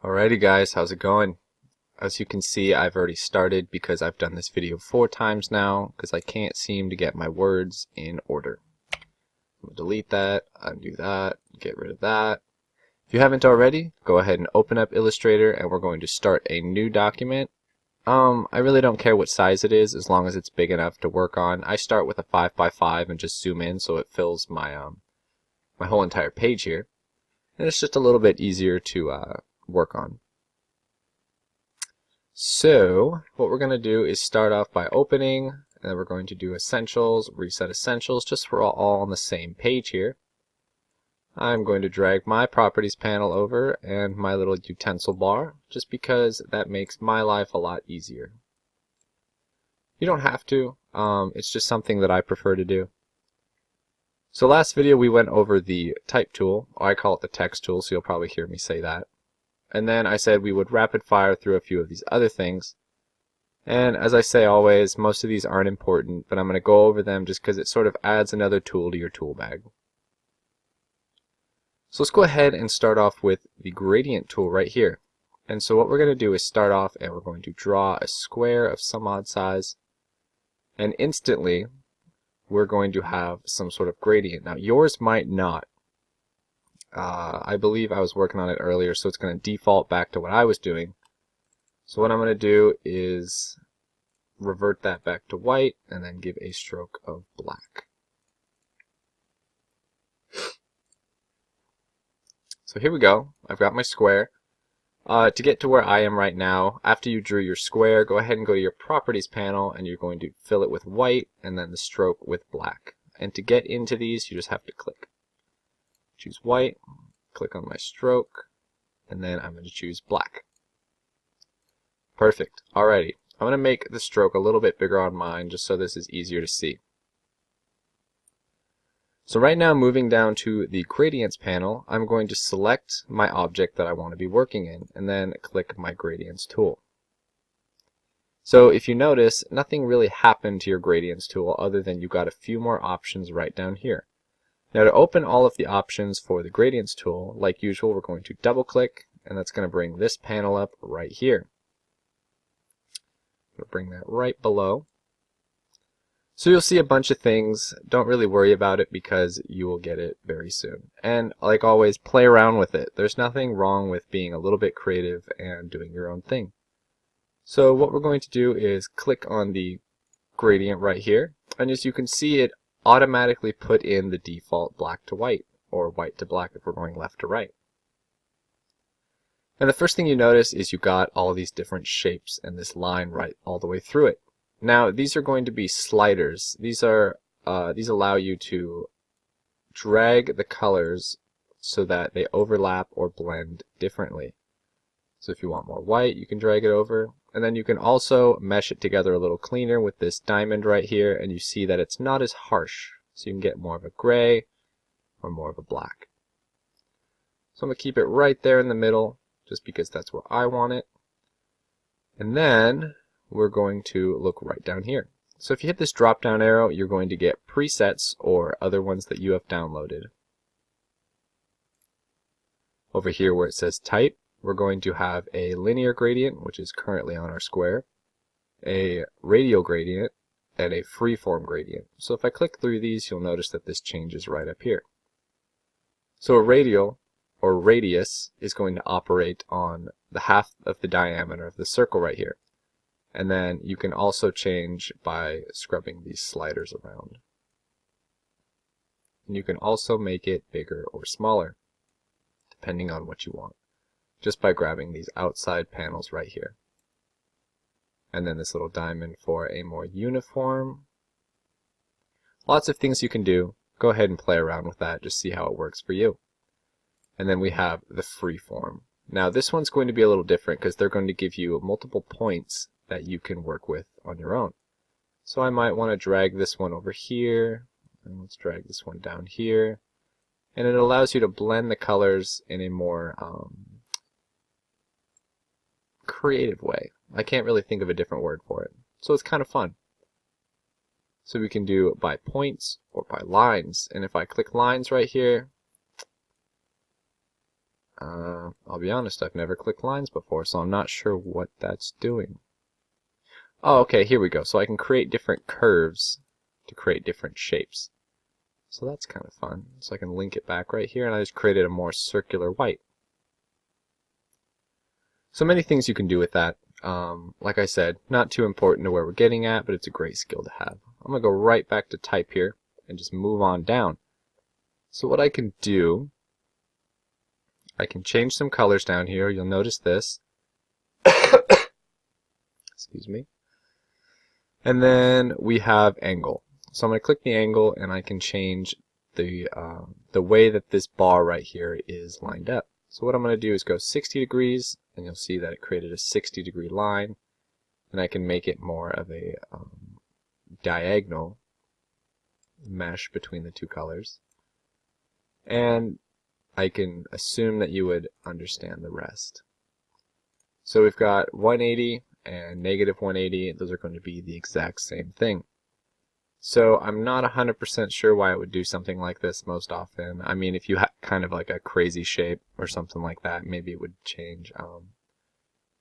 Alrighty guys, how's it going? As you can see, I've already started because I've done this video 4 times now because I can't seem to get my words in order. I'm going to delete that, undo that, get rid of that. If you haven't already, go ahead and open up Illustrator and we're going to start a new document. I really don't care what size it is as long as it's big enough to work on. I start with a 5x5 and just zoom in so it fills my my whole entire page here. And it's just a little bit easier to work on. So what we're going to do is start off by opening, and then we're going to do essentials, reset essentials, just so we're all on the same page here. I'm going to drag my properties panel over and my little utensil bar, just because that makes my life a lot easier. You don't have to, it's just something that I prefer to do. So last video we went over the type tool, or I call it the text tool, so you'll probably hear me say that. And then I said we would rapid fire through a few of these other things. And as I say always, most of these aren't important, but I'm going to go over them just because it sort of adds another tool to your tool bag. So let's go ahead and start off with the gradient tool right here. And so what we're going to do is start off and we're going to draw a square of some odd size. And instantly we're going to have some sort of gradient. Now yours might not. I believe I was working on it earlier, so it's going to default back to what I was doing. So what I'm going to do is revert that back to white and then give a stroke of black. So here we go. I've got my square. To get to where I am right now, after you drew your square, go ahead and go to your properties panel and you're going to fill it with white and then the stroke with black. And to get into these, you just have to click. Choose white, click on my stroke, and then I'm going to choose black. Perfect. Alrighty. I'm going to make the stroke a little bit bigger on mine just so this is easier to see. So right now, moving down to the gradients panel, I'm going to select my object that I want to be working in and then click my gradients tool. So if you notice, nothing really happened to your gradients tool other than you got a few more options right down here. Now to open all of the options for the gradients tool, like usual, we're going to double click, and that's going to bring this panel up right here. We'll bring that right below. So you'll see a bunch of things. Don't really worry about it because you will get it very soon. And like always, play around with it. There's nothing wrong with being a little bit creative and doing your own thing. So what we're going to do is click on the gradient right here, and as you can see, it automatically put in the default black to white, or white to black if we're going left to right. And the first thing you notice is you got all these different shapes and this line right all the way through it. Now these are going to be sliders. These allow you to drag the colors so that they overlap or blend differently. So if you want more white, you can drag it over. And then you can also mesh it together a little cleaner with this diamond right here, and you see that it's not as harsh. So you can get more of a gray or more of a black. So I'm going to keep it right there in the middle, just because that's where I want it. And then we're going to look right down here. So if you hit this drop down arrow, you're going to get presets or other ones that you have downloaded. Over here where it says type, we're going to have a linear gradient, which is currently on our square, a radial gradient, and a freeform gradient. So if I click through these, you'll notice that this changes right up here. So a radial, or radius, is going to operate on the half of the diameter of the circle right here. And then you can also change by scrubbing these sliders around. And you can also make it bigger or smaller, depending on what you want, just by grabbing these outside panels right here. And then this little diamond for a more uniform. Lots of things you can do. Go ahead and play around with that, just see how it works for you. And then we have the freeform. Now this one's going to be a little different because they're going to give you multiple points that you can work with on your own. So I might want to drag this one over here, and let's drag this one down here. And it allows you to blend the colors in a more creative way. I can't really think of a different word for it. So it's kind of fun. So we can do by points or by lines. And if I click lines right here, I'll be honest, I've never clicked lines before, so I'm not sure what that's doing. Oh, okay, here we go. So I can create different curves to create different shapes. So that's kind of fun. So I can link it back right here, and I just created a more circular white. So many things you can do with that. Like I said, not too important to where we're getting at, but it's a great skill to have. I'm going to go right back to type here and just move on down. So what I can do, I can change some colors down here. You'll notice this. Excuse me. And then we have angle. So I'm going to click the angle, and I can change the way that this bar right here is lined up. So what I'm going to do is go 60 degrees, and you'll see that it created a 60-degree line. And I can make it more of a diagonal mesh between the two colors. And I can assume that you would understand the rest. So we've got 180 and negative 180. Those are going to be the exact same thing. So I'm not 100% sure why it would do something like this most often. I mean, if you had kind of like a crazy shape or something like that, maybe it would change.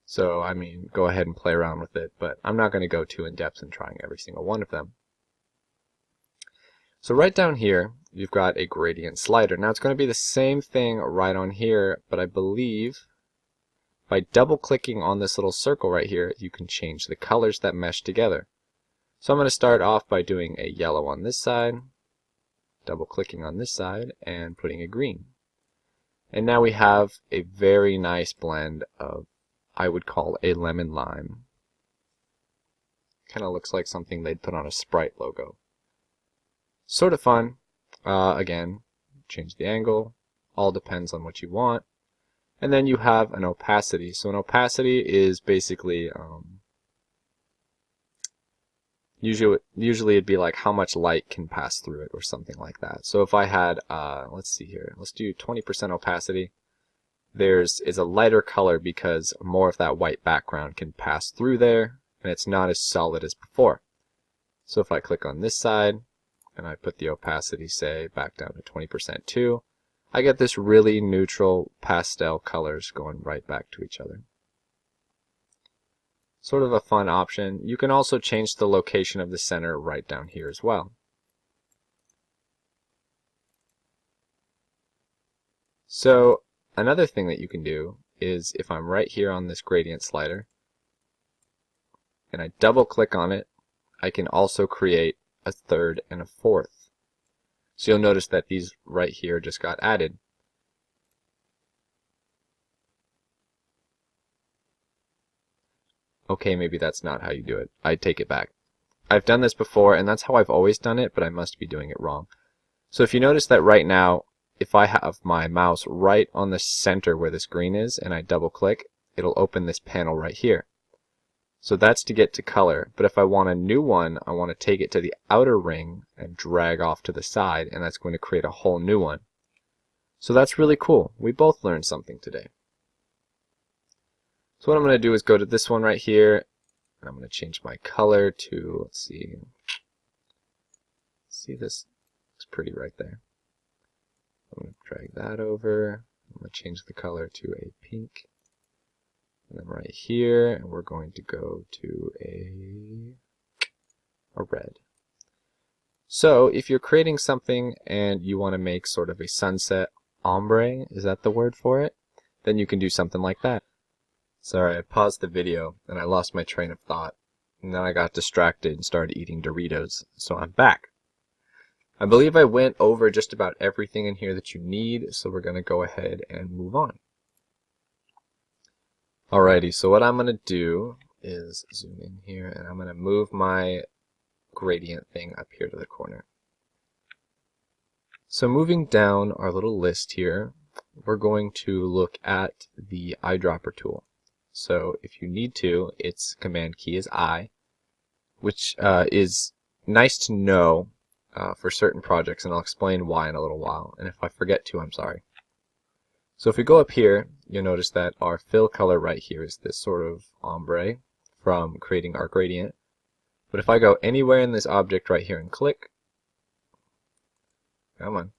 So, I mean, go ahead and play around with it, but I'm not going to go too in-depth in trying every single one of them. So right down here, you've got a gradient slider. Now it's going to be the same thing right on here, but I believe by double-clicking on this little circle right here, you can change the colors that mesh together. So I'm going to start off by doing a yellow on this side, double-clicking on this side, and putting a green. And now we have a very nice blend of, I would call, a lemon lime. Kind of looks like something they'd put on a Sprite logo. Sort of fun. Again, change the angle. All depends on what you want. And then you have an opacity. So an opacity is basically, usually it'd be like how much light can pass through it or something like that. So if I had, let's see here, let's do 20% opacity. Is a lighter color because more of that white background can pass through there, and it's not as solid as before. So if I click on this side, and I put the opacity, say, back down to 20% too, I get this really neutral pastel colors going right back to each other. Sort of a fun option. You can also change the location of the center right down here as well. So another thing that you can do is if I'm right here on this gradient slider and I double click on it, I can also create a third and a fourth. So you'll notice that these right here just got added. Okay, maybe that's not how you do it. I take it back. I've done this before, and that's how I've always done it, but I must be doing it wrong. So if you notice that right now, if I have my mouse right on the center where this green is, and I double click, it'll open this panel right here. So that's to get to color, but if I want a new one, I want to take it to the outer ring and drag off to the side, and that's going to create a whole new one. So that's really cool. We both learned something today. So what I'm going to do is go to this one right here, and I'm going to change my color to, let's see, this looks pretty right there. I'm going to drag that over. I'm going to change the color to a pink. And then right here, and we're going to go to a red. So if you're creating something and you want to make sort of a sunset ombre, is that the word for it? Then you can do something like that. Sorry, I paused the video and I lost my train of thought. And then I got distracted and started eating Doritos. So I'm back. I believe I went over just about everything in here that you need, so we're going to go ahead and move on. Alrighty, so what I'm going to do is zoom in here, and I'm going to move my gradient thing up here to the corner. So moving down our little list here, we're going to look at the eyedropper tool. So if you need to, its command key is I, which is nice to know for certain projects, and I'll explain why in a little while. And if I forget to, I'm sorry. So if we go up here, you'll notice that our fill color right here is this sort of ombre from creating our gradient. But if I go anywhere in this object right here and click, come on,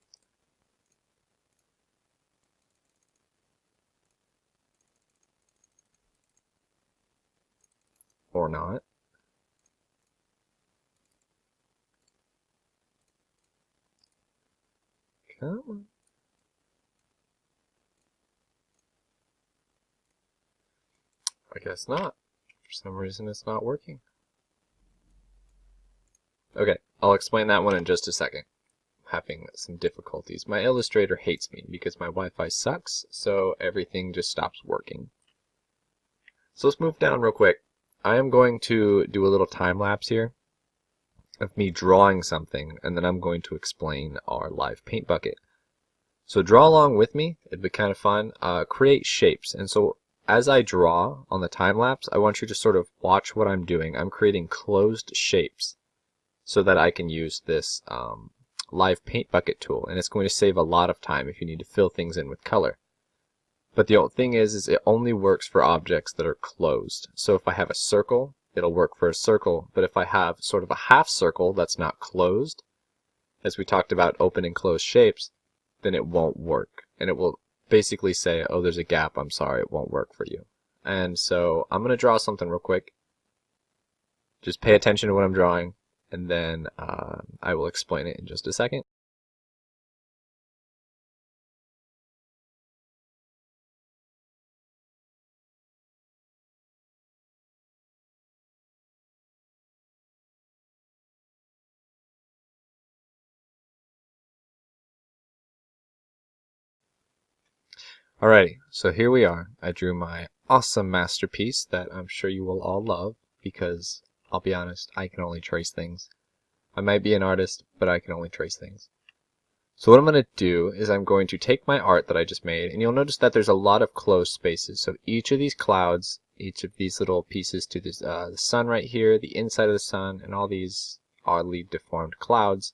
or not. Come on. I guess not. For some reason it's not working. Okay, I'll explain that one in just a second. I'm having some difficulties. My Illustrator hates me because my Wi-Fi sucks, so everything just stops working. So let's move down real quick. I am going to do a little time lapse here of me drawing something, and then I'm going to explain our live paint bucket. So draw along with me, it'd be kind of fun. Create shapes, and so as I draw on the time lapse, I want you to sort of watch what I'm doing. I'm creating closed shapes so that I can use this live paint bucket tool, and it's going to save a lot of time if you need to fill things in with color. But the thing is it only works for objects that are closed. So if I have a circle, it'll work for a circle, but if I have sort of a half circle that's not closed, as we talked about open and closed shapes, then it won't work. And it will basically say, oh, there's a gap, I'm sorry, it won't work for you. And so I'm going to draw something real quick. Just pay attention to what I'm drawing, and then I will explain it in just a second. Alrighty, so here we are. I drew my awesome masterpiece that I'm sure you will all love, because I'll be honest, I can only trace things. I might be an artist, but I can only trace things. So what I'm going to do is I'm going to take my art that I just made, and you'll notice that there's a lot of closed spaces. So each of these clouds, each of these little pieces to this, the sun right here, the inside of the sun, and all these oddly deformed clouds,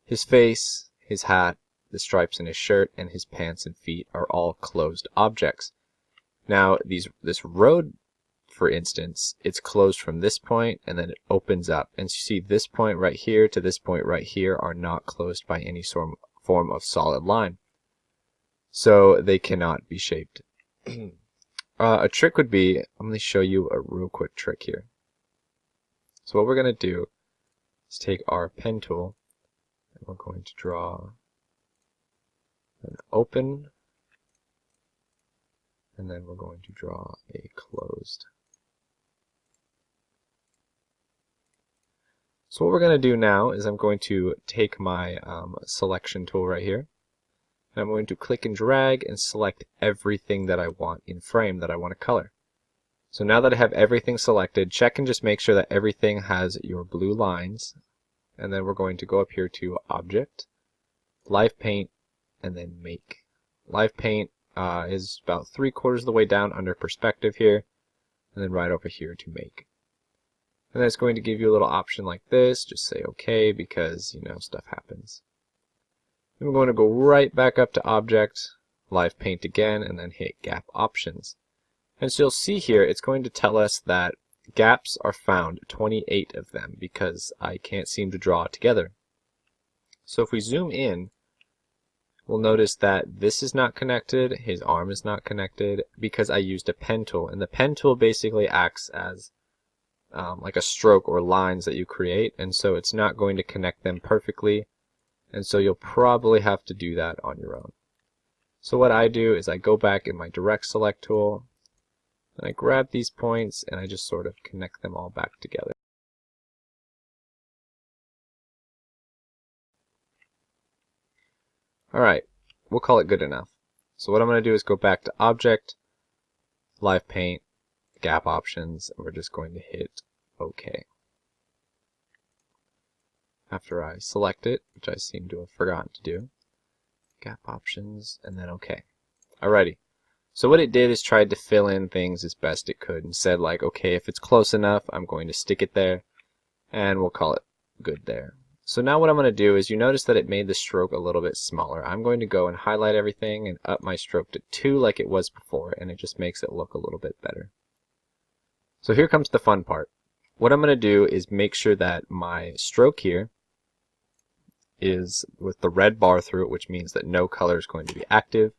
his face, his hat, the stripes in his shirt, and his pants and feet are all closed objects. Now, this road, for instance, it's closed from this point, and then it opens up. And you see this point right here to this point right here are not closed by any form of solid line. So they cannot be shaped. A trick would be, I'm going to show you a real quick trick here. So what we're going to do is take our pen tool, and we're going to draw an open, and then we're going to draw a closed. So what we're going to do now is I'm going to take my selection tool right here, and I'm going to click and drag and select everything that I want in frame that I want to color. So now that I have everything selected, check and just make sure that everything has your blue lines, and then we're going to go up here to Object, Live Paint, and then Make. Live Paint is about 3/4 of the way down under Perspective here, and then right over here to Make. And then it's going to give you a little option like this. Just say OK, because, you know, stuff happens. Then we're going to go right back up to Object, Live Paint again, and then hit Gap Options. And so you'll see here, it's going to tell us that gaps are found, 28 of them, because I can't seem to draw it together. So if we zoom in, we'll notice that this is not connected, his arm is not connected, because I used a pen tool. And the pen tool basically acts as like a stroke or lines that you create, and so it's not going to connect them perfectly, and so you'll probably have to do that on your own. So what I do is I go back in my direct select tool, and I grab these points and I just sort of connect them all back together. Alright, we'll call it good enough. So what I'm going to do is go back to Object, Live Paint, Gap Options, and we're just going to hit OK. After I select it, which I seem to have forgotten to do, Gap Options, and then OK. Alrighty. So what it did is tried to fill in things as best it could and said like, okay, if it's close enough, I'm going to stick it there, and we'll call it good there. So now what I'm going to do is you notice that it made the stroke a little bit smaller. I'm going to go and highlight everything and up my stroke to 2 like it was before, and it just makes it look a little bit better. So here comes the fun part. What I'm going to do is make sure that my stroke here is with the red bar through it, which means that no color is going to be active,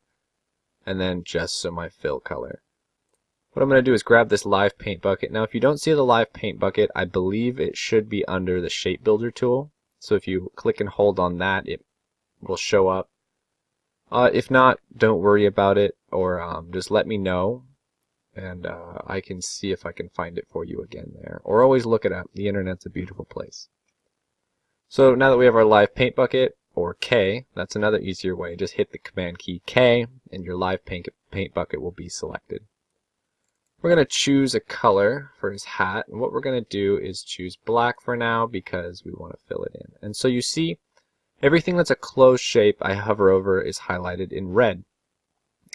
and then just so my fill color. What I'm going to do is grab this live paint bucket. Now if you don't see the live paint bucket, I believe it should be under the shape builder tool. So if you click and hold on that, it will show up. If not, don't worry about it, or just let me know, and I can see if I can find it for you again there. Or always look it up. The internet's a beautiful place. So now that we have our live paint bucket, or K, that's another easier way. Just hit the command key K, and your live paint bucket will be selected. We're going to choose a color for his hat, and what we're going to do is choose black for now because we want to fill it in. And so you see, everything that's a closed shape I hover over is highlighted in red.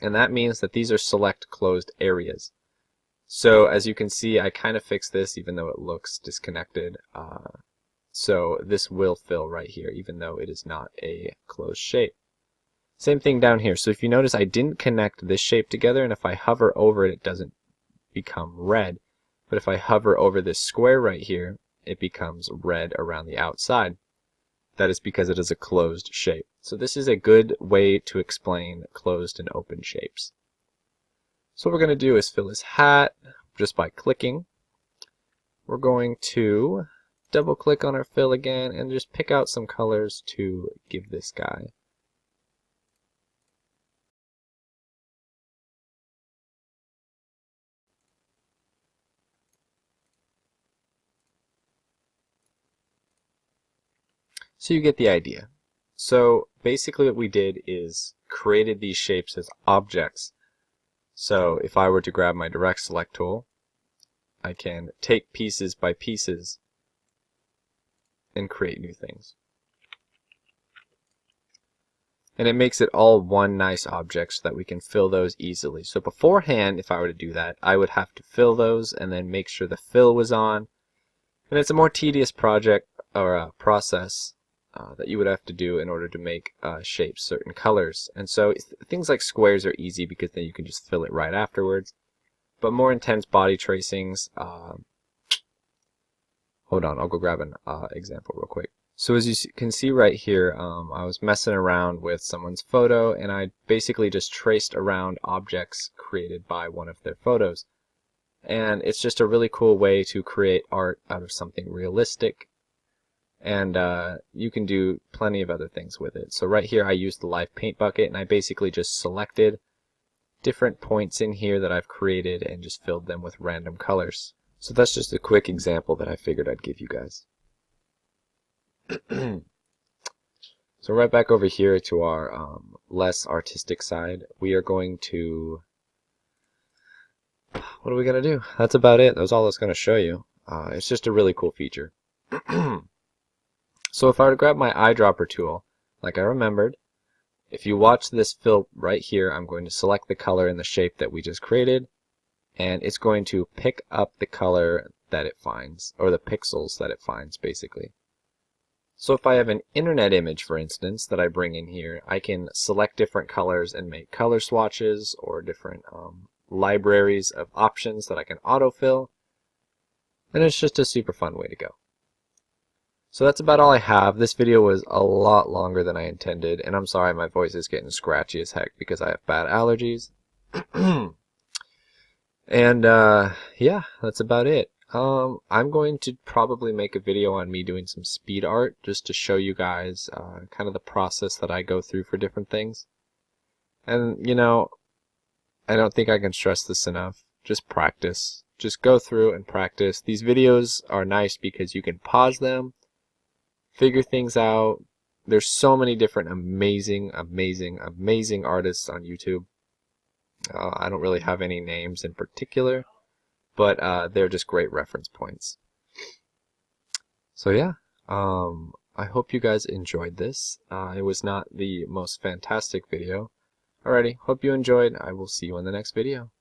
And that means that these are select closed areas. So as you can see, I kind of fixed this even though it looks disconnected. So this will fill right here even though it is not a closed shape. Same thing down here. So if you notice, I didn't connect this shape together, and if I hover over it, it doesn't become red. But if I hover over this square right here, it becomes red around the outside. That is because it is a closed shape. So this is a good way to explain closed and open shapes. So what we're going to do is fill his hat just by clicking. We're going to double click on our fill again and just pick out some colors to give this guy. So you get the idea. So basically what we did is created these shapes as objects. So if I were to grab my direct select tool, I can take pieces by pieces and create new things. And it makes it all one nice object so that we can fill those easily. So beforehand, if I were to do that, I would have to fill those and then make sure the fill was on. And it's a more tedious project or process that you would have to do in order to make shapes certain colors. And so things like squares are easy because then you can just fill it right afterwards. But more intense body tracings, hold on, I'll go grab an example real quick. So as you can see right here, I was messing around with someone's photo, and I basically just traced around objects created by one of their photos. And it's just a really cool way to create art out of something realistic. And you can do plenty of other things with it. So right here I used the live paint bucket, and I basically just selected different points in here that I've created and just filled them with random colors. So that's just a quick example that I figured I'd give you guys. So right back over here to our less artistic side, we are going to, what are we going to do? That's about it. That's all it's going to show you. It's just a really cool feature. So if I were to grab my eyedropper tool, like I remembered, if you watch this fill right here, I'm going to select the color and the shape that we just created, and it's going to pick up the color that it finds, or the pixels that it finds, basically. So if I have an internet image, for instance, that I bring in here, I can select different colors and make color swatches or different libraries of options that I can autofill, and it's just a super fun way to go. So that's about all I have. This video was a lot longer than I intended, and I'm sorry my voice is getting scratchy as heck because I have bad allergies. And yeah, that's about it. I'm going to probably make a video on me doing some speed art just to show you guys kind of the process that I go through for different things. And you know, I don't think I can stress this enough. Just practice. Just go through and practice. These videos are nice because you can pause them, figure things out. There's so many different amazing artists on YouTube. I don't really have any names in particular, but they're just great reference points. So yeah, I hope you guys enjoyed this. It was not the most fantastic video. Alrighty, hope you enjoyed. I will see you in the next video.